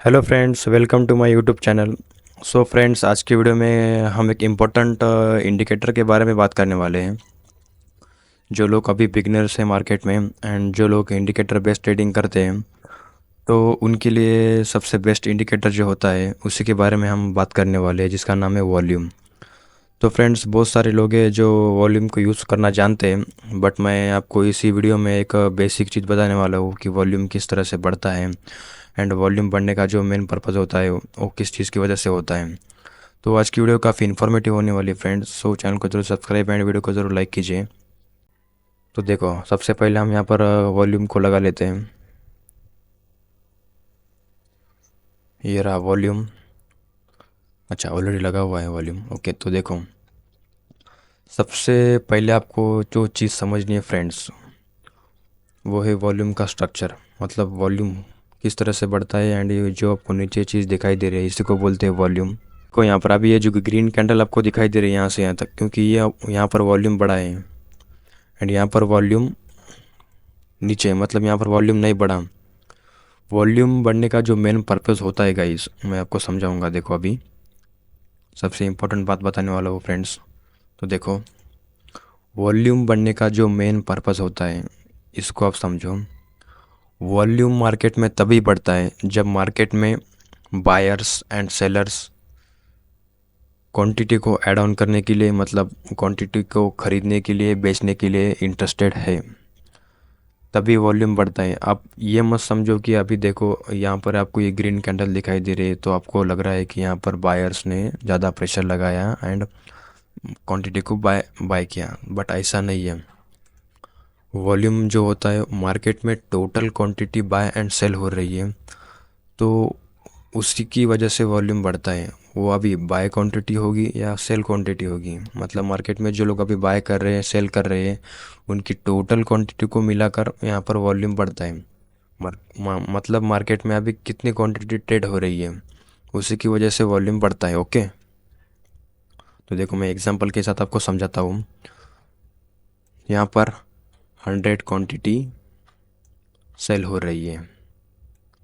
Hello friends, welcome to my YouTube channel. So friends, आज की video में हम एक इम्पोर्टेंट इंडिकेटर के बारे में बात करने वाले हैं। जो लोग अभी बिगनर्स हैं मार्केट में एंड जो लोग इंडिकेटर बेस्ड ट्रेडिंग करते हैं, तो उनके लिए सबसे बेस्ट इंडिकेटर जो होता है उसी के बारे में हम बात करने वाले हैं, जिसका नाम है वॉल्यूम। तो फ्रेंड्स, बहुत सारे लोग हैं जो वॉल्यूम को यूज़ करना जानते हैं, बट मैं आपको इसी वीडियो में एक बेसिक चीज़ बताने वाला हूँ कि वॉल्यूम किस तरह से बढ़ता है एंड वॉल्यूम बढ़ने का जो मेन पर्पज़ होता है वो किस चीज़ की वजह से होता है। तो आज की वीडियो काफ़ी इन्फॉर्मेटिव होने वाली है फ्रेंड्स। सो चैनल को जरूर सब्सक्राइब एंड वीडियो को ज़रूर लाइक कीजिए। तो देखो, सबसे पहले हम यहाँ पर वॉल्यूम को लगा लेते हैं। ये रहा वॉल्यूम। अच्छा, ऑलरेडी लगा हुआ है वॉल्यूम। ओके, तो देखो, सबसे पहले आपको जो चीज़ समझनी है फ्रेंड्स, वो है वॉल्यूम का स्ट्रक्चर। मतलब वॉल्यूम किस तरह से बढ़ता है एंड ये जो आपको नीचे चीज़ दिखाई दे रही है इसी को बोलते हैं वॉल्यूम। को यहाँ पर अभी ये जो ग्रीन कैंडल आपको दिखाई दे रही है यहाँ से यहाँ तक, क्योंकि ये यहाँ पर वॉल्यूम बढ़ा है एंड यहाँ पर वॉल्यूम नीचे है, मतलब यहाँ पर वॉल्यूम नहीं बढ़ा। वॉल्यूम बढ़ने का जो मेन पर्पस होता है गाइस, मैं आपको समझाऊंगा। देखो, अभी सबसे इम्पोर्टेंट बात बताने वाला हूँ फ्रेंड्स। तो देखो, वॉल्यूम बढ़ने का जो मेन पर्पस होता है इसको आप समझो। वॉल्यूम मार्केट में तभी बढ़ता है जब मार्केट में बायर्स एंड सेलर्स क्वांटिटी को ऐड ऑन करने के लिए, मतलब क्वांटिटी को ख़रीदने के लिए, बेचने के लिए इंटरेस्टेड है, तभी वॉल्यूम बढ़ता है। आप ये मत समझो कि अभी देखो यहाँ पर आपको ये ग्रीन कैंडल दिखाई दे रही है तो आपको लग रहा है कि यहाँ पर बायर्स ने ज़्यादा प्रेशर लगाया एंड क्वांटिटी को बाय किया, बट ऐसा नहीं है। वॉल्यूम जो होता है, मार्केट में total quantity buy and sell हो रही है, तो उसी की वजह से वॉल्यूम बढ़ता है। वो अभी बाय क्वांटिटी होगी या सेल क्वांटिटी होगी, मतलब मार्केट में जो लोग अभी बाय कर रहे हैं, सेल कर रहे हैं, उनकी टोटल क्वांटिटी को मिलाकर यहाँ पर वॉल्यूम बढ़ता है। मतलब मार्केट में अभी कितनी क्वांटिटी ट्रेड हो रही है उसी की वजह से वॉल्यूम बढ़ता है। ओके, तो देखो, मैं एग्जांपल के साथ आपको समझाता हूँ। यहाँ पर 100 क्वांटिटी सेल हो रही है।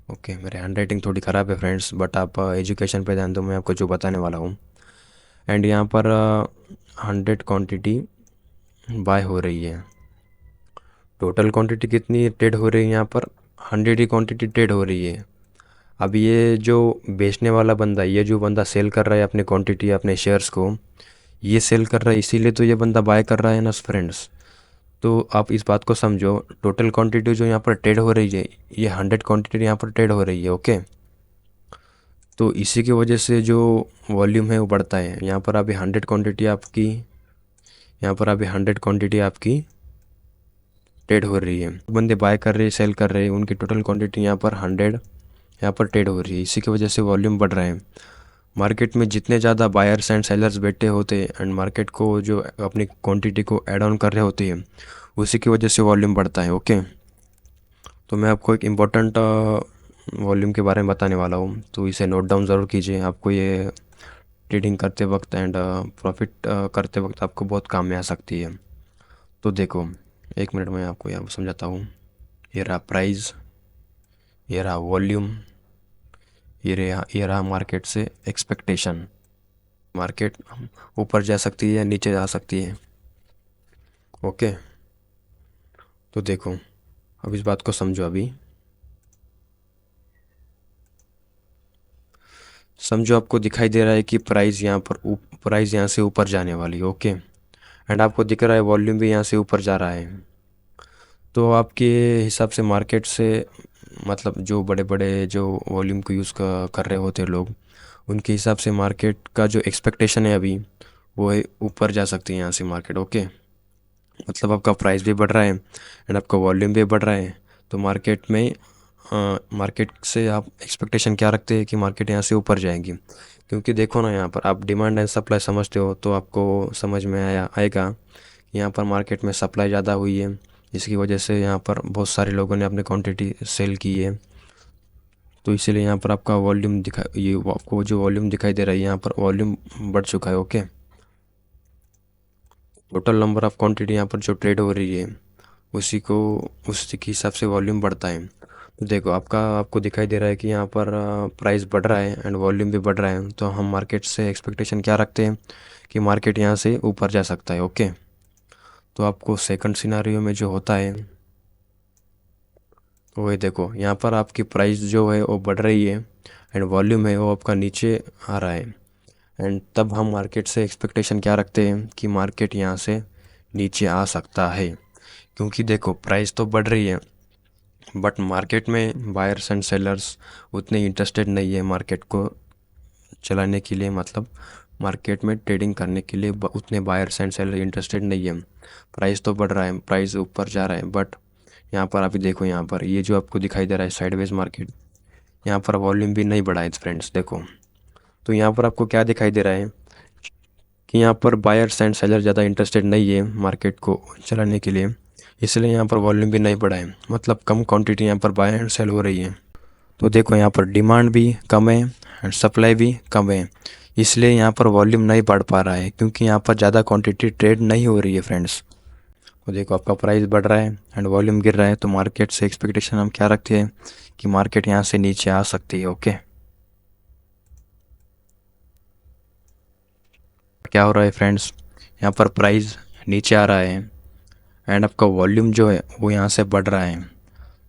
ओके, मेरे हैंड राइटिंग थोड़ी ख़राब है फ्रेंड्स, बट आप एजुकेशन पे ध्यान दो, मैं आपको जो बताने वाला हूँ। एंड यहाँ पर 100 क्वांटिटी बाय हो रही है। टोटल क्वांटिटी कितनी ट्रेड हो रही है यहाँ पर? 100 ही क्वांटिटी ट्रेड हो रही है। अब ये जो बेचने वाला बंदा, ये जो बंदा सेल कर रहा है अपने क्वांटिटी, अपने शेयर्स को, ये सेल कर रहा है, इसीलिए तो ये बंदा बाय कर रहा है ना फ्रेंड्स। तो आप इस बात को समझो, टोटल क्वांटिटी जो यहाँ पर ट्रेड हो रही है, ये 100 क्वांटिटी यहाँ पर ट्रेड हो रही है। ओके, तो इसी की वजह से जो वॉल्यूम है वो बढ़ता है। यहाँ पर अभी 100 क्वांटिटी आपकी, यहाँ पर अभी 100 क्वांटिटी आपकी ट्रेड हो रही है। बंदे बाय कर रहे हैं, सेल कर रहे हैं, उनकी टोटल क्वांटिटी यहाँ पर 100 यहाँ पर ट्रेड हो रही है। इसी की वजह से वॉल्यूम बढ़ रहा है। मार्केट में जितने ज़्यादा बायर्स एंड सेलर्स बैठे होते हैं एंड मार्केट को जो अपनी क्वांटिटी को ऐड ऑन कर रहे होते हैं, उसी की वजह से वॉल्यूम बढ़ता है। ओके, तो मैं आपको एक इम्पोर्टेंट वॉल्यूम के बारे में बताने वाला हूँ, तो इसे नोट डाउन ज़रूर कीजिए। आपको ये ट्रेडिंग करते वक्त एंड प्रॉफिट करते वक्त आपको बहुत काम में आ सकती है। तो देखो, एक मिनट में आपको यहाँ समझाता हूँ। ये रहा प्राइस, ये रहा वॉल्यूम, ये रहा मार्केट से एक्सपेक्टेशन। मार्केट ऊपर जा सकती है या नीचे जा सकती है। ओके, तो देखो, अब इस बात को समझो। अभी समझो, आपको दिखाई दे रहा है कि प्राइस यहाँ पर प्राइस यहाँ से ऊपर जाने वाली है। ओके, एंड आपको दिख रहा है वॉल्यूम भी यहाँ से ऊपर जा रहा है। तो आपके हिसाब से मार्केट से, मतलब जो बड़े बड़े जो वॉल्यूम को यूज़ कर रहे होते हैं लोग, उनके हिसाब से मार्केट का जो एक्सपेक्टेशन है अभी, वो है ऊपर जा सकती है यहाँ से मार्केट। ओके, मतलब आपका प्राइस भी बढ़ रहा है एंड आपका वॉल्यूम भी बढ़ रहा है। तो मार्केट में मार्केट से आप एक्सपेक्टेशन क्या रखते हैं कि मार्केट यहाँ से ऊपर जाएगी? क्योंकि देखो ना, यहाँ पर आप डिमांड एंड सप्लाई समझते हो तो आपको समझ में आएगा कि यहाँ पर मार्केट में सप्लाई ज़्यादा हुई है, इसकी वजह से यहाँ पर बहुत सारे लोगों ने अपनी क्वांटिटी सेल की है। तो इसीलिए यहाँ पर आपका वॉल्यूम ये आपको जो वॉल्यूम दिखाई दे रहा है, यहाँ पर वॉल्यूम बढ़ चुका है। Okay, total number of quantity यहाँ पर जो ट्रेड हो रही है, उसी के हिसाब से वॉल्यूम बढ़ता है। तो देखो आपको दिखाई दे रहा है कि यहाँ पर प्राइस बढ़ रहा है एंड वॉल्यूम भी बढ़ रहा है, तो हम मार्केट से एक्सपेक्टेशन क्या रखते हैं कि मार्केट यहाँ से ऊपर जा सकता है। ओके, तो आपको सेकंड सिनारियो में जो होता है वो ये देखो, यहाँ पर आपकी प्राइस जो है वो बढ़ रही है एंड वॉल्यूम है वो आपका नीचे आ रहा है, एंड तब हम मार्केट से एक्सपेक्टेशन क्या रखते हैं कि मार्केट यहाँ से नीचे आ सकता है। क्योंकि देखो प्राइस तो बढ़ रही है बट मार्केट में बायर्स एंड सेलर्स उतने इंटरेस्टेड नहीं है मार्केट को चलाने के लिए, मतलब मार्केट में ट्रेडिंग करने के लिए उतने बायर्स एंड सेलर इंटरेस्टेड नहीं है। प्राइस तो बढ़ रहा है, प्राइस ऊपर जा रहा है, बट यहाँ पर अभी देखो, यहाँ पर ये जो आपको दिखाई दे रहा है साइडवेज मार्केट, यहाँ पर वॉल्यूम भी नहीं बढ़ा है फ्रेंड्स। देखो तो यहाँ पर आपको क्या दिखाई दे रहा है कि यहाँ पर बायर्स एंड सेलर ज़्यादा इंटरेस्टेड नहीं है मार्केट को चलाने के लिए, इसलिए यहाँ पर वॉल्यूम भी नहीं बढ़ा है, मतलब कम क्वांटिटी यहाँ पर बाय एंड सेल हो रही है। तो देखो यहाँ पर डिमांड भी कम है एंड सप्लाई भी कम है, इसलिए यहाँ पर वॉल्यूम नहीं बढ़ पा रहा है, क्योंकि यहाँ पर ज़्यादा क्वांटिटी ट्रेड नहीं हो रही है फ्रेंड्स। तो देखो आपका प्राइस बढ़ रहा है एंड वॉल्यूम गिर रहा है, तो मार्केट से एक्सपेक्टेशन हम क्या रखते हैं कि मार्केट यहाँ से नीचे आ सकती है। ओके, क्या हो रहा है फ्रेंड्स, यहाँ पर प्राइस नीचे आ रहा है एंड आपका वॉल्यूम जो है वो यहाँ से बढ़ रहा है,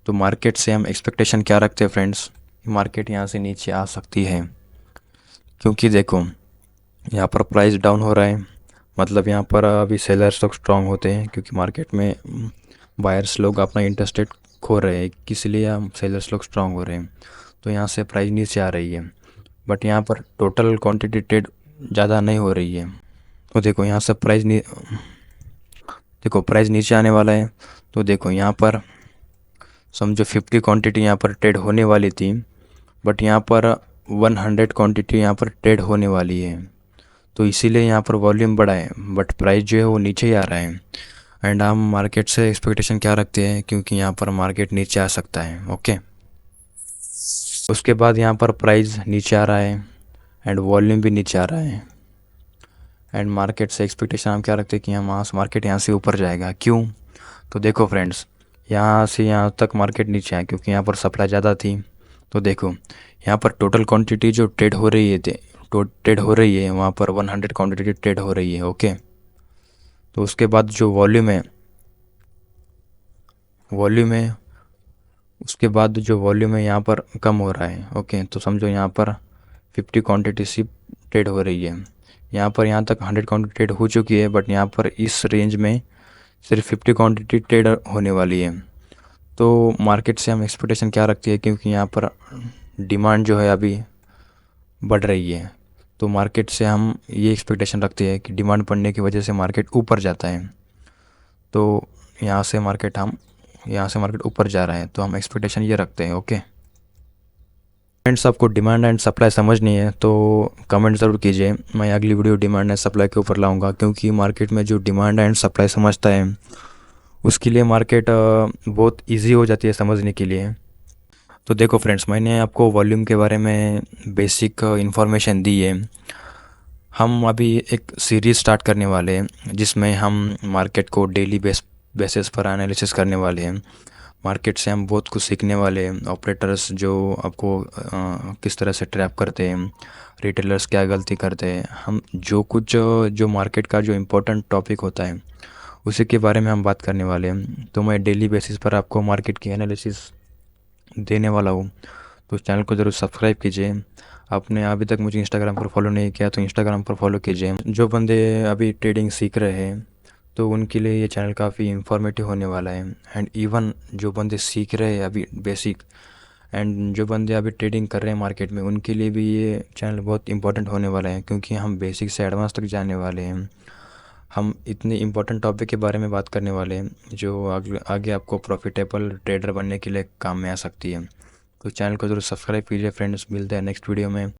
तो मार्केट से हम एक्सपेक्टेशन क्या रखते हैं फ्रेंड्स, मार्केट यहाँ से नीचे आ सकती है। क्योंकि देखो यहाँ पर प्राइस डाउन हो रहा है, मतलब यहाँ पर अभी सेलर्स लोग स्ट्रांग होते हैं, क्योंकि मार्केट में बायर्स लोग अपना इंटरेस्टेड खो रहे हैं, इसलिए हम सेलर्स लोग स्ट्रांग हो रहे हैं, तो यहाँ से प्राइस नीचे आ रही है, बट यहाँ पर टोटल क्वांटिटी ट्रेड ज़्यादा नहीं हो रही है। तो देखो यहाँ से देखो प्राइस नीचे आने वाला है, तो देखो यहाँ पर समझो 50 क्वांटिटी यहाँ पर ट्रेड होने वाली थी, बट यहाँ पर 100 क्वांटिटी यहाँ पर ट्रेड होने वाली है, तो इसीलिए यहाँ पर वॉल्यूम बढ़ा है बट प्राइस जो है वो नीचे ही आ रहा है। एंड हम मार्केट से एक्सपेक्टेशन क्या रखते हैं, क्योंकि यहाँ पर मार्केट नीचे आ सकता है। ओके, उसके बाद यहाँ पर प्राइस नीचे आ रहा है एंड वॉल्यूम भी नीचे आ रहा है, एंड मार्केट से एक्सपेक्टेशन हम क्या रखते हैं कि हम मार्केट यहाँ से ऊपर जाएगा। क्यों, तो देखो फ्रेंड्स, यहाँ से यहाँ तक मार्केट नीचे आया क्योंकि यहाँ पर सप्लाई ज़्यादा थी। तो देखो यहाँ पर टोटल क्वांटिटी जो ट्रेड हो रही है ट्रेड हो रही है वहाँ पर 100 क्वांटिटी ट्रेड हो रही है। ओके, तो उसके बाद जो वॉल्यूम है उसके बाद जो वॉल्यूम है यहाँ पर कम हो रहा है। ओके, तो समझो यहाँ पर 50 क्वांटिटी सिर्फ ट्रेड हो रही है, यहाँ तक 100 क्वांटिटी ट्रेड हो चुकी है, बट यहाँ पर इस रेंज में सिर्फ 50 क्वांटिटी ट्रेड होने वाली है। तो मार्केट से हम एक्सपेक्टेशन क्या रखती है, क्योंकि यहाँ पर डिमांड जो है अभी बढ़ रही है, तो मार्केट से हम ये एक्सपेक्टेशन रखते हैं कि डिमांड बढ़ने की वजह से मार्केट ऊपर जाता है, तो यहाँ से मार्केट ऊपर जा रहा है, तो हम एक्सपेक्टेशन ये रखते हैं। ओके फ्रेंड्स, आपको डिमांड एंड सप्लाई समझनी है तो कमेंट ज़रूर कीजिए, मैं अगली वीडियो डिमांड एंड सप्लाई के ऊपर लाऊंगा, क्योंकि मार्केट में जो डिमांड एंड सप्लाई समझता है उसके लिए मार्केट बहुत इजी हो जाती है समझने के लिए। तो देखो फ्रेंड्स, मैंने आपको वॉल्यूम के बारे में बेसिक इन्फॉर्मेशन दी है। हम अभी एक सीरीज़ स्टार्ट करने वाले हैं जिसमें हम मार्केट को डेली बेसिस पर एनालिसिस करने वाले हैं। मार्केट से हम बहुत कुछ सीखने वाले हैं, ऑपरेटर्स जो आपको किस तरह से ट्रैप करते हैं, रिटेलर्स क्या गलती करते हैं, हम जो कुछ जो मार्केट का जो इम्पोर्टेंट टॉपिक होता है उसी के बारे में हम बात करने वाले हैं। तो मैं डेली बेसिस पर आपको मार्केट की एनालिसिस देने वाला हूँ, तो चैनल को ज़रूर सब्सक्राइब कीजिए। आपने अभी तक मुझे इंस्टाग्राम पर फॉलो नहीं किया तो इंस्टाग्राम पर फॉलो कीजिए। जो बंदे अभी ट्रेडिंग सीख रहे हैं तो उनके लिए ये चैनल काफ़ी इन्फॉर्मेटिव होने वाला है, एंड इवन जो बंदे सीख रहे हैं अभी बेसिक एंड जो बंदे अभी ट्रेडिंग कर रहे हैं मार्केट में, उनके लिए भी ये चैनल बहुत इंपॉर्टेंट होने वाला है, क्योंकि हम बेसिक से एडवांस तक जाने वाले हैं। हम इतने इम्पोर्टेंट टॉपिक के बारे में बात करने वाले हैं जो आगे आपको प्रॉफिटेबल ट्रेडर बनने के लिए काम में आ सकती है। तो चैनल को ज़रूर सब्सक्राइब कीजिए फ्रेंड्स, मिलते हैं नेक्स्ट वीडियो में।